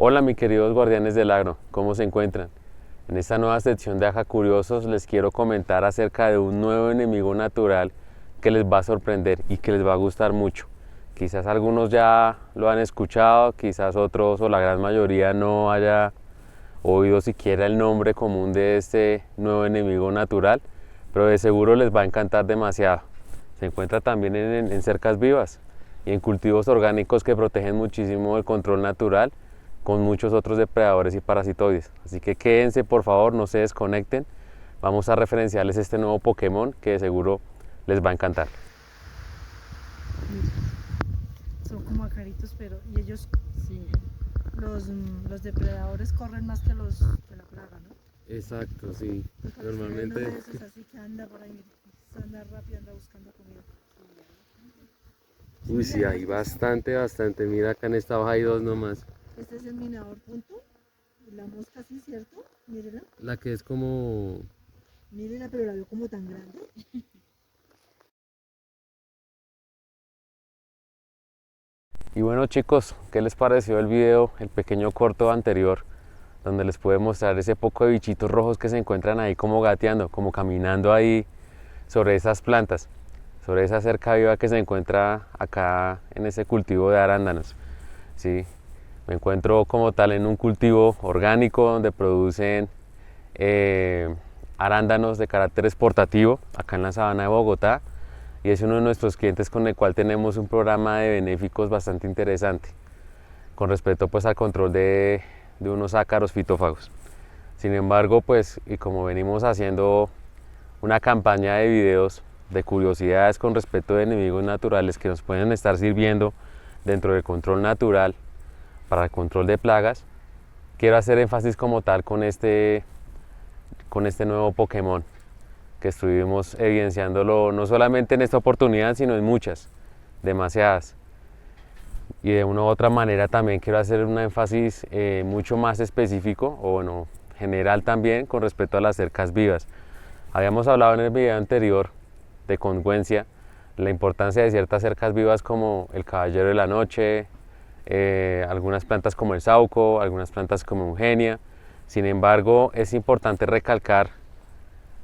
Hola mis queridos guardianes del agro, ¿cómo se encuentran? En esta nueva sección de Aja Curiosos les quiero comentar acerca de un nuevo enemigo natural que les va a sorprender y que les va a gustar mucho. Quizás algunos ya lo han escuchado, quizás otros o la gran mayoría no haya oído siquiera el nombre común de este nuevo enemigo natural, pero de seguro les va a encantar demasiado. Se encuentra también en cercas vivas y en cultivos orgánicos que protegen muchísimo el control natural con muchos otros depredadores y parasitoides. Así que quédense por favor, no se desconecten. Vamos a referenciarles este nuevo Pokémon que de seguro les va a encantar. Son como acaritos, pero y ellos sí, los depredadores corren más que que la plaga, ¿no? Exacto, sí. Normalmente uno de esos así que anda por ahí, anda rápido, anda buscando comida. Uy, sí, hay bastante. Mira, acá en esta hoja hay dos nomás. Este es el minador punto. Y la mosca sí, ¿cierto? Mírela. La que es como... Mírela, pero la veo como tan grande. Y bueno chicos, ¿qué les pareció el video, el pequeño corto anterior, donde les pude mostrar ese poco de bichitos rojos que se encuentran ahí como gateando, como caminando ahí sobre esas plantas, sobre esa cerca viva que se encuentra acá en ese cultivo de arándanos? ¿Sí? Me encuentro como tal en un cultivo orgánico donde producen arándanos de carácter exportativo acá en la sabana de Bogotá, y es uno de nuestros clientes con el cual tenemos un programa de benéficos bastante interesante con respecto pues al control de unos ácaros fitófagos. Sin embargo, pues, y como venimos haciendo una campaña de videos de curiosidades con respecto de enemigos naturales que nos pueden estar sirviendo dentro del control natural para el control de plagas, quiero hacer énfasis como tal con este nuevo Pokémon que estuvimos evidenciándolo no solamente en esta oportunidad, sino en muchas, demasiadas. Y de una u otra manera también quiero hacer un énfasis mucho más específico, o bueno, general también, con respecto a las cercas vivas. Habíamos hablado en el video anterior de congruencia, la importancia de ciertas cercas vivas como el caballero de la noche, algunas plantas como el sauco, algunas plantas como eugenia. Sin embargo, es importante recalcar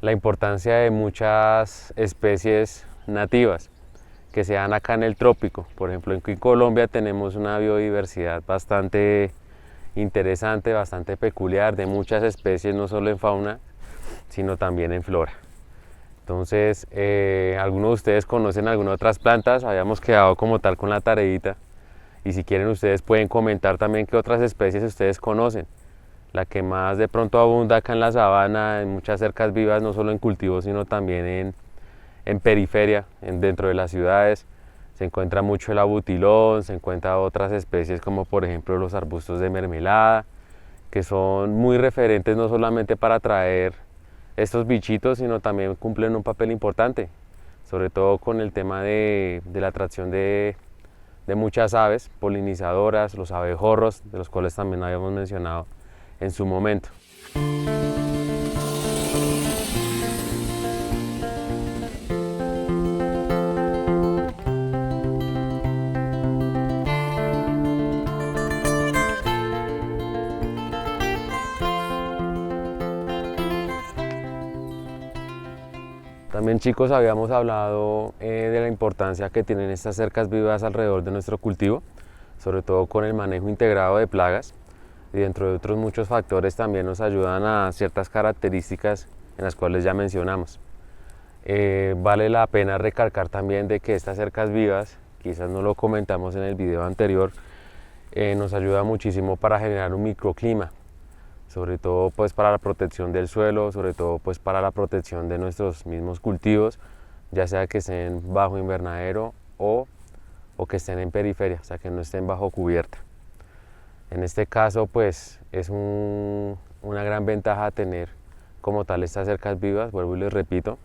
la importancia de muchas especies nativas que se dan acá en el trópico. Por ejemplo, en Colombia tenemos una biodiversidad bastante interesante, bastante peculiar, de muchas especies, no solo en fauna, sino también en flora. Entonces, algunos de ustedes conocen algunas otras plantas, habíamos quedado como tal con la tareita, y si quieren ustedes pueden comentar también qué otras especies ustedes conocen. La que más de pronto abunda acá en la sabana, en muchas cercas vivas, no solo en cultivos, sino también en periferia, dentro de las ciudades. Se encuentra mucho el abutilón, se encuentran otras especies como por ejemplo los arbustos de mermelada, que son muy referentes no solamente para atraer estos bichitos, sino también cumplen un papel importante, sobre todo con el tema de la atracción de muchas aves polinizadoras, los abejorros, de los cuales también habíamos mencionado en su momento. También chicos habíamos hablado de la importancia que tienen estas cercas vivas alrededor de nuestro cultivo, sobre todo con el manejo integrado de plagas, y dentro de otros muchos factores también nos ayudan a ciertas características en las cuales ya mencionamos. Vale la pena recalcar también de que estas cercas vivas, quizás no lo comentamos en el video anterior, nos ayuda muchísimo para generar un microclima, sobre todo pues para la protección del suelo, sobre todo pues para la protección de nuestros mismos cultivos, ya sea que estén bajo invernadero o que estén en periferia, o sea que no estén bajo cubierta. En este caso pues es una gran ventaja tener como tal estas cercas vivas, vuelvo y les repito,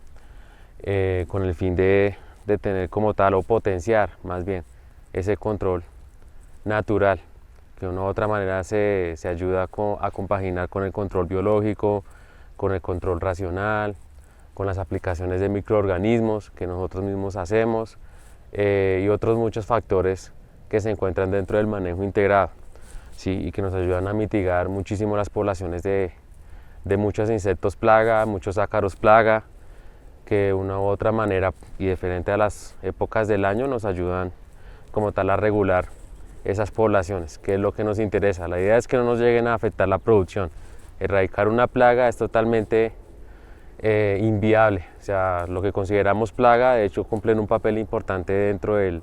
con el fin de tener como tal o potenciar más bien ese control natural, que de una u otra manera se ayuda a compaginar con el control biológico, con el control racional, con las aplicaciones de microorganismos que nosotros mismos hacemos, y otros muchos factores que se encuentran dentro del manejo integrado. ¿sí? Y que nos ayudan a mitigar muchísimo las poblaciones de muchos insectos plaga, muchos ácaros plaga, que de una u otra manera y diferente a las épocas del año nos ayudan como tal a regular esas poblaciones, que es lo que nos interesa. La idea es que no nos lleguen a afectar la producción. Erradicar una plaga es totalmente inviable, o sea, lo que consideramos plaga de hecho cumplen un papel importante dentro del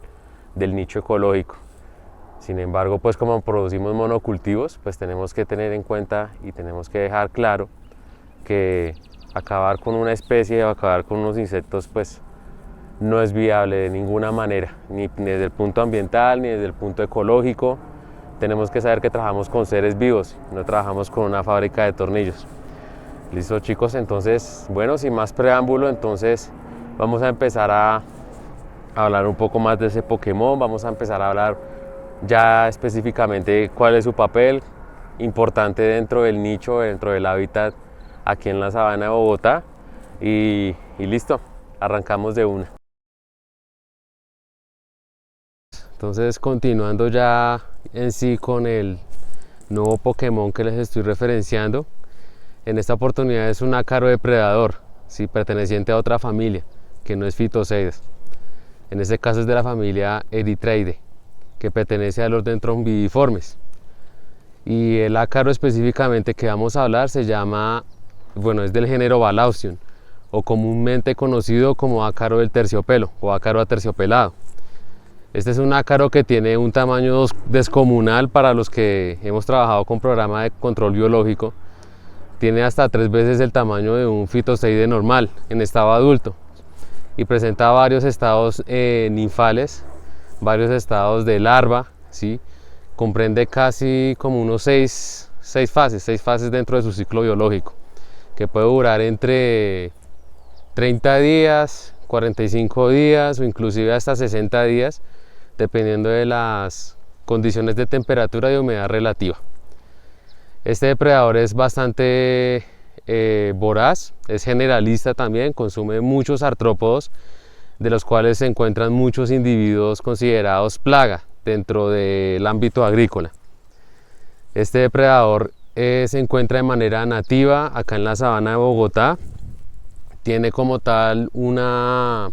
nicho ecológico. Sin embargo, pues como producimos monocultivos, pues tenemos que tener en cuenta y tenemos que dejar claro que acabar con una especie o acabar con unos insectos pues no es viable de ninguna manera, ni desde el punto ambiental ni desde el punto ecológico. Tenemos que saber que trabajamos con seres vivos, no trabajamos con una fábrica de tornillos. Listo, chicos, entonces, bueno, sin más preámbulo, entonces vamos a empezar a hablar un poco más de ese Pokémon, vamos a empezar a hablar ya específicamente cuál es su papel importante dentro del nicho, dentro del hábitat aquí en la sabana de Bogotá y listo, arrancamos de una. Entonces, continuando ya en sí con el nuevo Pokémon que les estoy referenciando, en esta oportunidad es un ácaro depredador, ¿sí? Perteneciente a otra familia que no es Phytocedes. En este caso es de la familia Erythreidae, que pertenece al orden Trombidiformes. Y el ácaro específicamente que vamos a hablar se llama, bueno, es del género Balaustion, o comúnmente conocido como ácaro del terciopelo o ácaro aterciopelado. Este es un ácaro que tiene un tamaño descomunal para los que hemos trabajado con programa de control biológico. Tiene hasta 3 veces el tamaño de un Phytoceide normal en estado adulto y presenta varios estados ninfales, varios estados de larva, ¿sí? Comprende casi como unos 6 fases dentro de su ciclo biológico, que puede durar entre 30 días, 45 días o inclusive hasta 60 días, dependiendo de las condiciones de temperatura y humedad relativa. Este depredador es bastante voraz, es generalista también, consume muchos artrópodos, de los cuales se encuentran muchos individuos considerados plaga dentro del ámbito agrícola. Este depredador se encuentra de manera nativa acá en la sabana de Bogotá. Tiene como tal una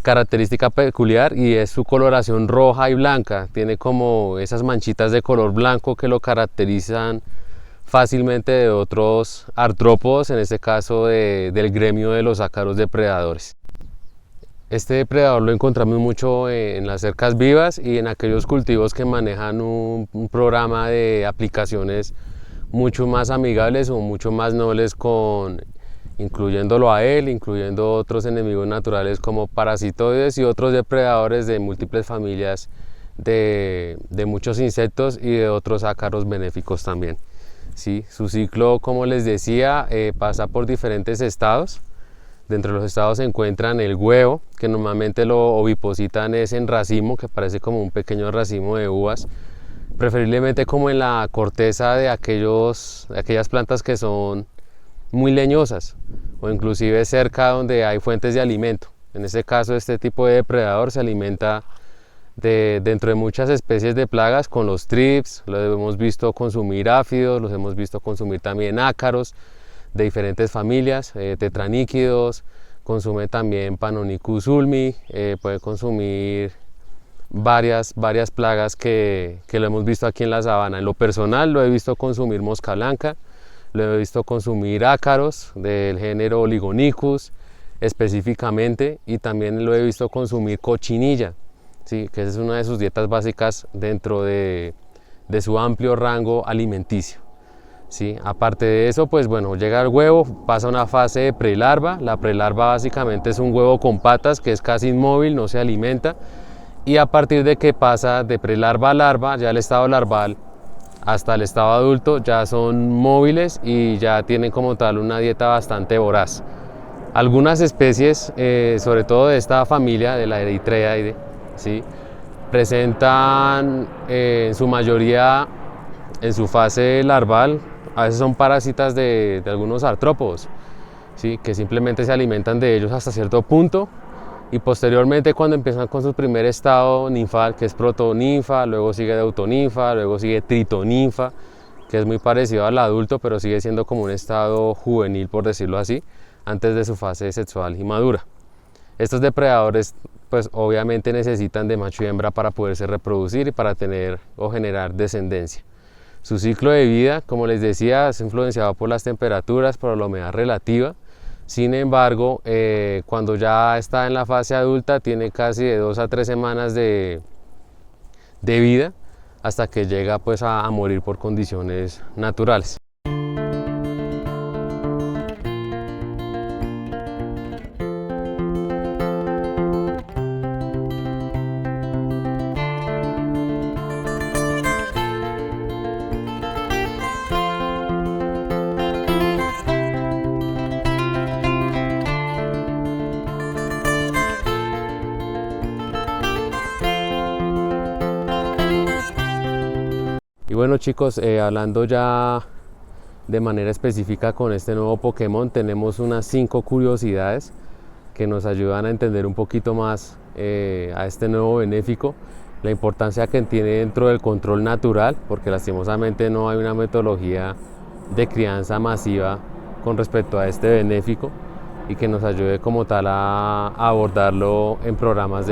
característica peculiar y es su coloración roja y blanca. Tiene como esas manchitas de color blanco que lo caracterizan fácilmente de otros artrópodos, en este caso del gremio de los ácaros depredadores. Este depredador lo encontramos mucho en las cercas vivas y en aquellos cultivos que manejan un programa de aplicaciones mucho más amigables o mucho más nobles, incluyéndolo a él, incluyendo otros enemigos naturales como parasitoides y otros depredadores de múltiples familias de muchos insectos y de otros ácaros benéficos también. ¿Sí? Su ciclo, como les decía, pasa por diferentes estados. Dentro de los estados se encuentran el huevo, que normalmente lo ovipositan es en racimo, que parece como un pequeño racimo de uvas, preferiblemente como en la corteza de aquellas plantas que son muy leñosas o inclusive cerca donde hay fuentes de alimento. En este caso, este tipo de depredador se alimenta dentro de muchas especies de plagas con los thrips. Los hemos visto consumir áfidos, los hemos visto consumir también ácaros de diferentes familias, tetraníquidos, consume también Panonicus ulmi, puede consumir varias plagas que lo hemos visto aquí en la sabana. En lo personal lo he visto consumir mosca blanca, lo he visto consumir ácaros del género Oligonicus específicamente, y también lo he visto consumir cochinilla, ¿sí? Que esa es una de sus dietas básicas dentro de su amplio rango alimenticio. ¿Sí? Aparte de eso, pues bueno, llega el huevo, pasa a una fase de prelarva. La prelarva básicamente es un huevo con patas que es casi inmóvil, no se alimenta, y a partir de que pasa de prelarva a larva, ya el estado larval hasta el estado adulto ya son móviles y ya tienen como tal una dieta bastante voraz. Algunas especies, sobre todo de esta familia de la Erythreidae, ¿sí? Presentan en su mayoría en su fase larval, a veces son parásitas de algunos artrópodos, ¿sí? Que simplemente se alimentan de ellos hasta cierto punto y posteriormente cuando empiezan con su primer estado ninfal, que es protoninfa, luego sigue deutoninfa, luego sigue tritoninfa, que es muy parecido al adulto, pero sigue siendo como un estado juvenil, por decirlo así, antes de su fase sexual y madura. Estos depredadores pues obviamente necesitan de macho y hembra para poderse reproducir y para tener o generar descendencia. Su ciclo de vida, como les decía, es influenciado por las temperaturas, por la humedad relativa. Sin embargo, cuando ya está en la fase adulta, tiene casi de 2 a 3 semanas de vida hasta que llega pues a morir por condiciones naturales. Y bueno chicos, hablando ya de manera específica con este nuevo Pokémon, tenemos unas 5 curiosidades que nos ayudan a entender un poquito más a este nuevo benéfico, la importancia que tiene dentro del control natural, porque lastimosamente no hay una metodología de crianza masiva con respecto a este benéfico y que nos ayude como tal a abordarlo en programas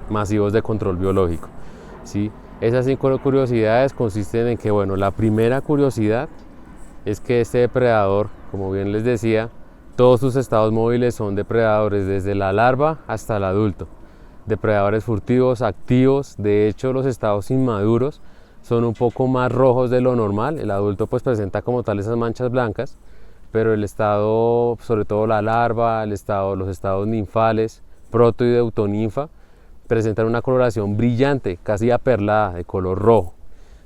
masivos de control biológico, ¿sí? Esas 5 curiosidades consisten en que, bueno, la primera curiosidad es que este depredador, como bien les decía, todos sus estados móviles son depredadores desde la larva hasta el adulto. Depredadores furtivos, activos. De hecho, los estados inmaduros son un poco más rojos de lo normal. El adulto pues presenta como tal esas manchas blancas, pero el estado, sobre todo la larva, los estados ninfales, proto y deutoninfa, presentan una coloración brillante, casi aperlada, de color rojo,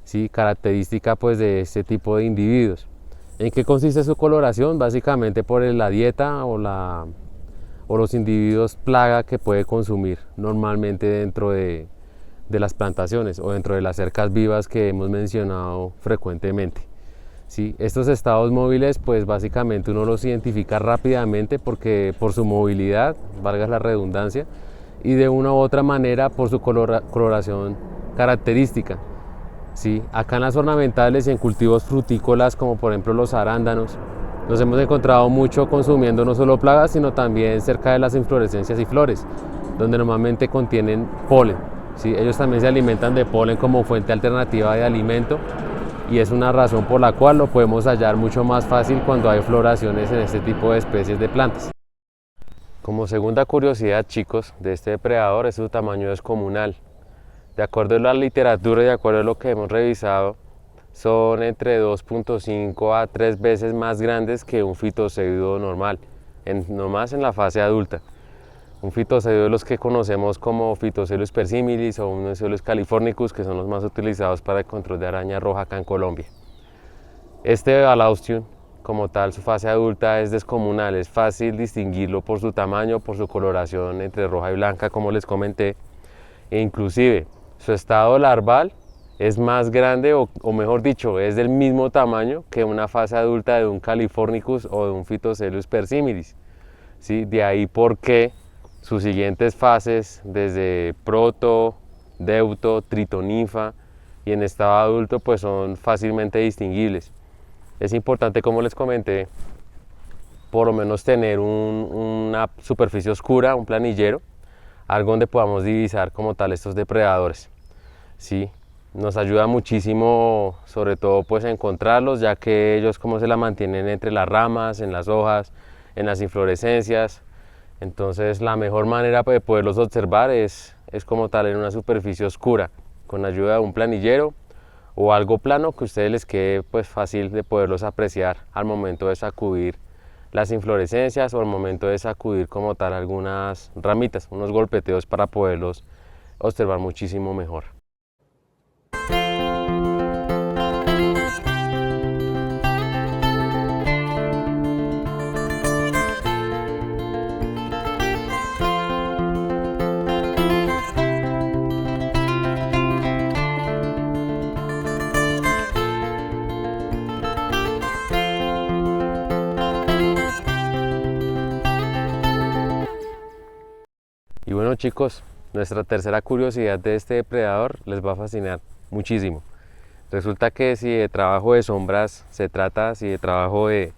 ¿sí? Característica pues de este tipo de individuos. ¿En qué consiste su coloración? Básicamente por la dieta o los individuos plaga que puede consumir normalmente dentro de las plantaciones o dentro de las cercas vivas que hemos mencionado frecuentemente. ¿Sí? Estos estados móviles pues básicamente uno los identifica rápidamente porque por su movilidad, valga la redundancia, y de una u otra manera por su coloración característica. ¿Sí? Acá en las ornamentales y en cultivos frutícolas como por ejemplo los arándanos, nos hemos encontrado mucho consumiendo no solo plagas sino también cerca de las inflorescencias y flores, donde normalmente contienen polen. ¿Sí? Ellos también se alimentan de polen como fuente alternativa de alimento y es una razón por la cual lo podemos hallar mucho más fácil cuando hay floraciones en este tipo de especies de plantas. Como segunda curiosidad, chicos, de este depredador es su tamaño descomunal. De acuerdo a la literatura y de acuerdo a lo que hemos revisado, son entre 2.5 a 3 veces más grandes que un fitocéudo normal, nomás en la fase adulta. Un fitocéudo de los que conocemos como Phytocelus persimilis o Unocelus californicus, que son los más utilizados para el control de araña roja acá en Colombia. Este Balaustion, como tal, su fase adulta es descomunal, es fácil distinguirlo por su tamaño, por su coloración entre roja y blanca, como les comenté, e inclusive su estado larval es más grande o mejor dicho, es del mismo tamaño que una fase adulta de un Californicus o de un Phytocelus persimilis. ¿Sí? De ahí porque sus siguientes fases, desde proto, deuto, tritoninfa y en estado adulto, pues son fácilmente distinguibles. Es importante, como les comenté, por lo menos tener una superficie oscura, un planillero, algo donde podamos divisar como tal estos depredadores. ¿Sí? Nos ayuda muchísimo, sobre todo pues a encontrarlos, ya que ellos como se la mantienen entre las ramas, en las hojas, en las inflorescencias. Entonces la mejor manera de poderlos observar es como tal en una superficie oscura, con ayuda de un planillero o algo plano que a ustedes les quede pues fácil de poderlos apreciar al momento de sacudir las inflorescencias o al momento de sacudir como tal algunas ramitas, unos golpeteos para poderlos observar muchísimo mejor. Bueno chicos, nuestra tercera curiosidad de este depredador les va a fascinar muchísimo. Resulta que si de trabajo de sombras se trata, si de trabajo de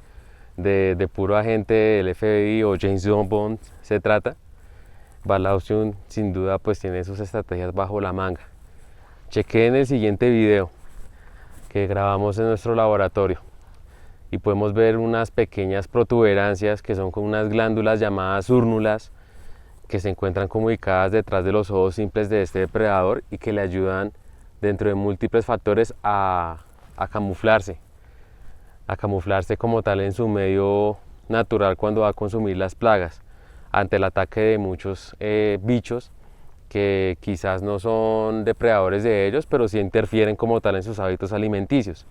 puro agente del FBI o James Bond se trata, Bala Option sin duda pues tiene sus estrategias bajo la manga. Chequeen el siguiente video que grabamos en nuestro laboratorio y podemos ver unas pequeñas protuberancias que son como unas glándulas llamadas úrnulas que se encuentran como ubicadas detrás de los ojos simples de este depredador y que le ayudan dentro de múltiples factores a camuflarse como tal en su medio natural cuando va a consumir las plagas ante el ataque de muchos bichos que quizás no son depredadores de ellos, pero sí interfieren como tal en sus hábitos alimenticios.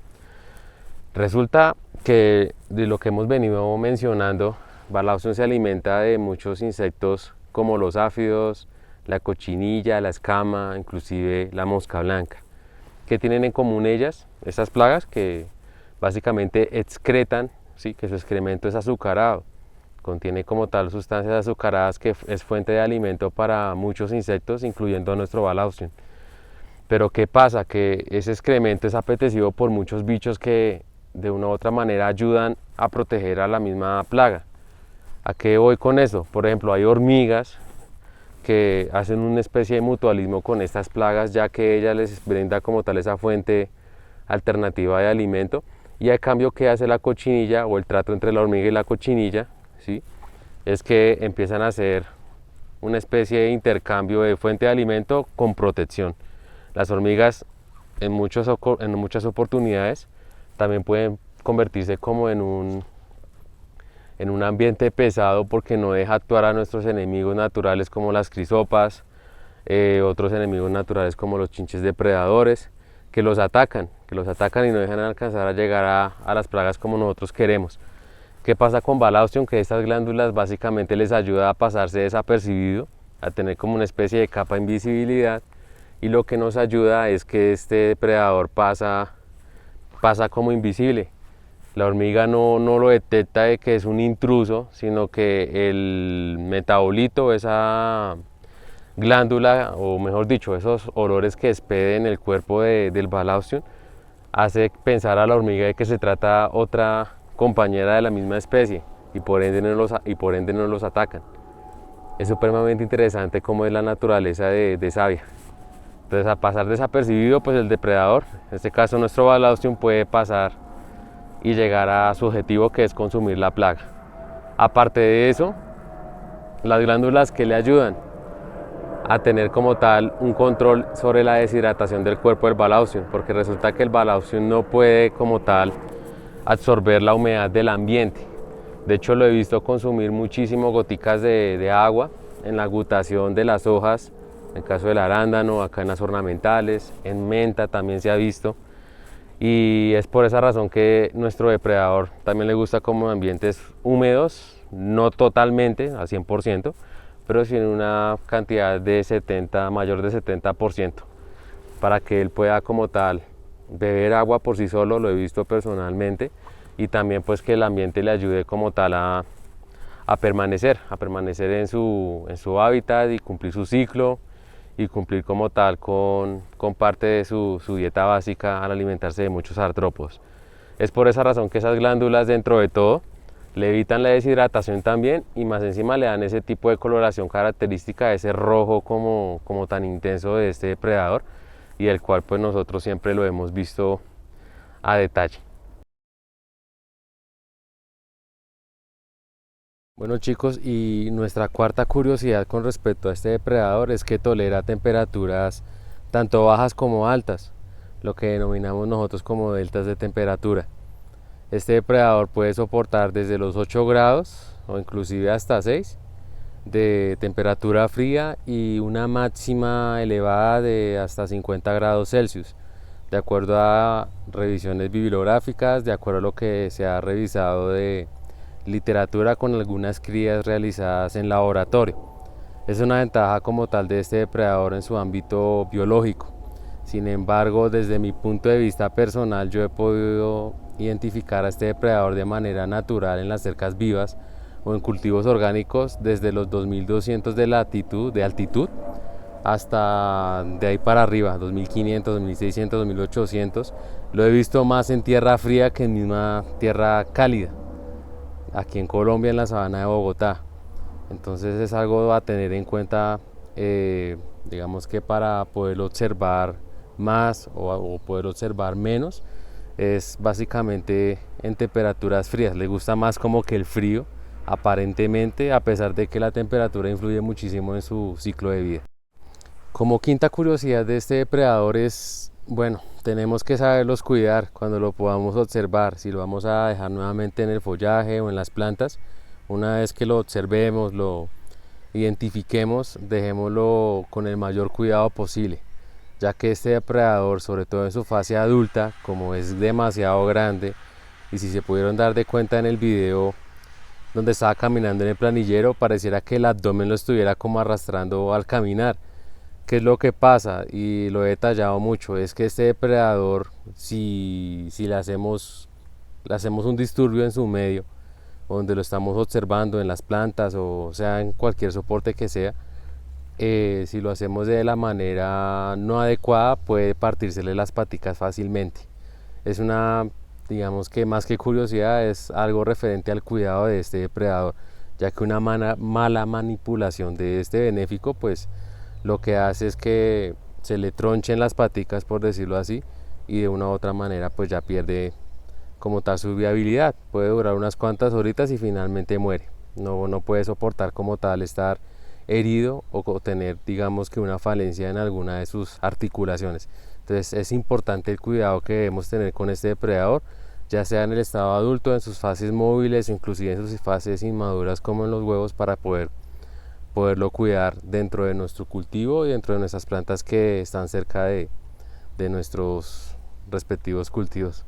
Resulta que de lo que hemos venido mencionando, Bala Option se alimenta de muchos insectos como los áfidos, la cochinilla, la escama, inclusive la mosca blanca. ¿Qué tienen en común ellas? Estas plagas que básicamente excretan, ¿sí? Que su excremento es azucarado, contiene como tal sustancias azucaradas que es fuente de alimento para muchos insectos, incluyendo nuestro Bala Option. Pero ¿qué pasa? Que ese excremento es apetecido por muchos bichos que de una u otra manera ayudan a proteger a la misma plaga. ¿A qué voy con eso? Por ejemplo, hay hormigas que hacen una especie de mutualismo con estas plagas, ya que ella les brinda como tal esa fuente alternativa de alimento, y a cambio que hace la cochinilla o el trato entre la hormiga y la cochinilla, ¿sí? Es que empiezan a hacer una especie de intercambio de fuente de alimento con protección. Las hormigas en muchas oportunidades también pueden convertirse como en un ambiente pesado porque no deja actuar a nuestros enemigos naturales como las crisopas, otros enemigos naturales como los chinches depredadores que los atacan y no dejan alcanzar a llegar a las plagas como nosotros queremos. ¿Qué pasa con Bala Option? Que estas glándulas básicamente les ayuda a pasarse desapercibido, a tener como una especie de capa de invisibilidad, y lo que nos ayuda es que este depredador pasa como invisible. La hormiga no lo detecta de que es un intruso, sino que el metabolito, esa glándula, o mejor dicho, esos olores que expede en el cuerpo del Bala Option, hace pensar a la hormiga de que se trata otra compañera de la misma especie y por ende no los atacan. Es supremamente interesante cómo es la naturaleza de sabia. Entonces, a pasar desapercibido, pues el depredador, en este caso nuestro Bala Option, puede pasar y llegar a su objetivo, que es consumir la plaga. Aparte de eso, las glándulas que le ayudan a tener como tal un control sobre la deshidratación del cuerpo del Bala Option, porque resulta que el Bala Option no puede como tal absorber la humedad del ambiente. De hecho, lo he visto consumir muchísimo goticas de agua en la agutación de las hojas, en el caso del arándano, acá en las ornamentales, en menta también se ha visto. Y es por esa razón que nuestro depredador también le gusta como ambientes húmedos, no totalmente, al 100%, pero sí en una cantidad de mayor de 70%, para que él pueda como tal beber agua por sí solo, lo he visto personalmente, y también pues que el ambiente le ayude como tal a permanecer en su hábitat y cumplir su ciclo y cumplir como tal con parte de su dieta básica al alimentarse de muchos artrópodos. Es por esa razón que esas glándulas, dentro de todo, le evitan la deshidratación también, y más encima le dan ese tipo de coloración característica, ese rojo como tan intenso de este depredador, y el cual pues nosotros siempre lo hemos visto a detalle. Bueno chicos, y nuestra cuarta curiosidad con respecto a este depredador es que tolera temperaturas tanto bajas como altas, lo que denominamos nosotros como deltas de temperatura. Este depredador puede soportar desde los 8 grados o inclusive hasta 6 de temperatura fría y una máxima elevada de hasta 50 grados Celsius, de acuerdo a revisiones bibliográficas, de acuerdo a lo que se ha revisado de literatura con algunas crías realizadas en laboratorio. Es una ventaja como tal de este depredador en su ámbito biológico. Sin embargo, desde mi punto de vista personal, yo he podido identificar a este depredador de manera natural en las cercas vivas, o en cultivos orgánicos desde los 2200 de altitud hasta de ahí para arriba, 2500, 2600, 2800. Lo he visto más en tierra fría que en misma tierra cálida, aquí en Colombia, en la sabana de Bogotá. Entonces es algo a tener en cuenta, digamos que para poder observar más o poder observar menos, es básicamente en temperaturas frías. Le gusta más como que el frío, aparentemente, a pesar de que la temperatura influye muchísimo en su ciclo de vida. Como quinta curiosidad de este depredador es, bueno, tenemos que saberlos cuidar cuando lo podamos observar, si lo vamos a dejar nuevamente en el follaje o en las plantas. Una vez que lo observemos, lo identifiquemos, dejémoslo con el mayor cuidado posible, ya que este depredador, sobre todo en su fase adulta, como es demasiado grande, y si se pudieron dar de cuenta en el video donde estaba caminando en el planillero, pareciera que el abdomen lo estuviera como arrastrando al caminar. ¿Qué es lo que pasa? Y lo he detallado mucho, es que este depredador, si le hacemos un disturbio en su medio, donde lo estamos observando en las plantas o sea en cualquier soporte que sea, si lo hacemos de la manera no adecuada, puede partírsele las paticas fácilmente. Es una, digamos que más que curiosidad, es algo referente al cuidado de este depredador, ya que una mala manipulación de este benéfico, pues lo que hace es que se le tronchen las paticas, por decirlo así, y de una u otra manera pues ya pierde como tal su viabilidad. Puede durar unas cuantas horitas y finalmente muere. No puede soportar como tal estar herido o tener, digamos que, una falencia en alguna de sus articulaciones. Entonces es importante el cuidado que debemos tener con este depredador, ya sea en el estado adulto, en sus fases móviles, inclusive en sus fases inmaduras como en los huevos, para poderlo cuidar dentro de nuestro cultivo y dentro de nuestras plantas que están cerca de nuestros respectivos cultivos.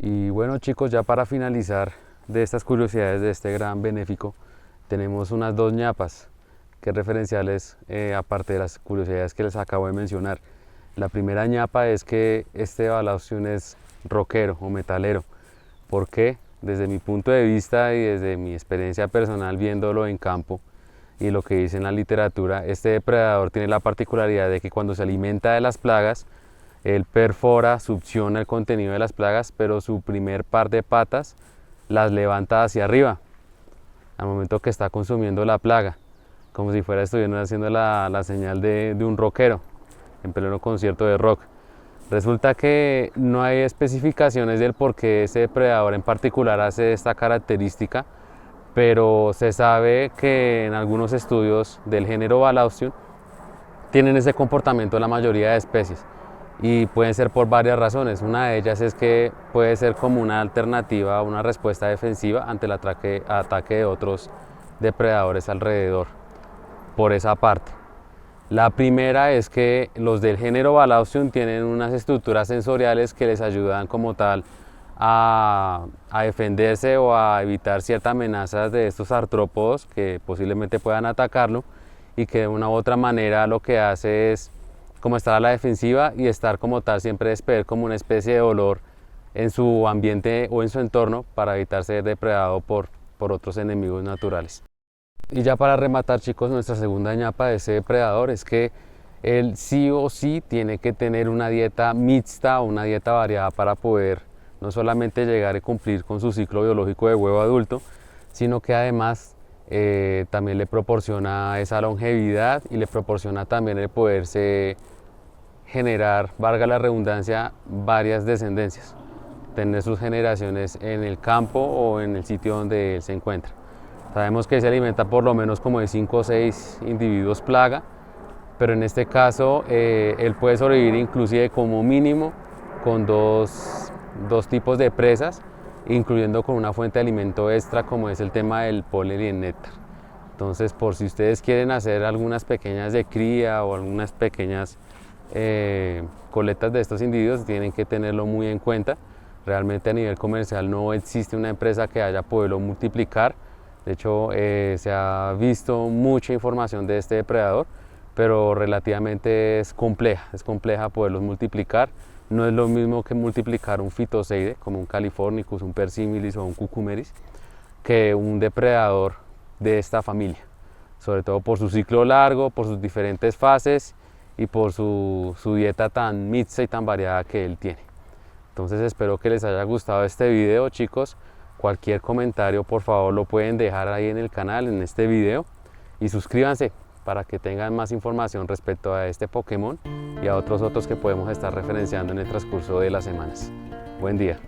Y bueno, chicos, ya para finalizar de estas curiosidades de este gran benéfico, tenemos unas dos ñapas que referenciales, aparte de las curiosidades que les acabo de mencionar. La primera ñapa es que este Balaustion es rockero o metalero. ¿Por qué? Desde mi punto de vista y desde mi experiencia personal viéndolo en campo y lo que dice en la literatura, este depredador tiene la particularidad de que cuando se alimenta de las plagas, él perfora, succiona el contenido de las plagas, pero su primer par de patas las levanta hacia arriba al momento que está consumiendo la plaga, como si fuera estuviera haciendo la señal de un rockero en pleno concierto de rock. Resulta que no hay especificaciones del por qué ese depredador en particular hace esta característica, pero se sabe que en algunos estudios del género Balaustion tienen ese comportamiento la mayoría de especies, y pueden ser por varias razones. Una de ellas es que puede ser como una alternativa, una respuesta defensiva ante el ataque de otros depredadores alrededor, por esa parte. La primera es que los del género Balaustion tienen unas estructuras sensoriales que les ayudan como tal a defenderse o a evitar ciertas amenazas de estos artrópodos que posiblemente puedan atacarlo, y que de una u otra manera lo que hace es como estar a la defensiva y estar como tal siempre despedir como una especie de olor en su ambiente o en su entorno para evitar ser depredado por otros enemigos naturales. Y ya para rematar, chicos, nuestra segunda ñapa de ese depredador es que él sí o sí tiene que tener una dieta mixta o una dieta variada para poder no solamente llegar a cumplir con su ciclo biológico de huevo adulto, sino que además también le proporciona esa longevidad y le proporciona también el poderse generar, valga la redundancia, varias descendencias, tener sus generaciones en el campo o en el sitio donde él se encuentra. Sabemos que se alimenta por lo menos como de 5 o 6 individuos plaga, pero en este caso él puede sobrevivir inclusive como mínimo con dos tipos de presas, incluyendo con una fuente de alimento extra como es el tema del polen y el néctar. Entonces, por si ustedes quieren hacer algunas pequeñas de cría o algunas pequeñas colectas de estos individuos, tienen que tenerlo muy en cuenta. Realmente a nivel comercial no existe una empresa que haya podido multiplicar. De hecho, se ha visto mucha información de este depredador, pero relativamente es compleja poderlos multiplicar. No es lo mismo que multiplicar un fitoseide como un Californicus, un Persimilis o un Cucumeris, que un depredador de esta familia, sobre todo por su ciclo largo, por sus diferentes fases y por su dieta tan mixta y tan variada que él tiene. Entonces espero que les haya gustado este video, chicos. Cualquier comentario por favor lo pueden dejar ahí en el canal, en este video, y suscríbanse para que tengan más información respecto a este Pokémon y a otros que podemos estar referenciando en el transcurso de las semanas. Buen día.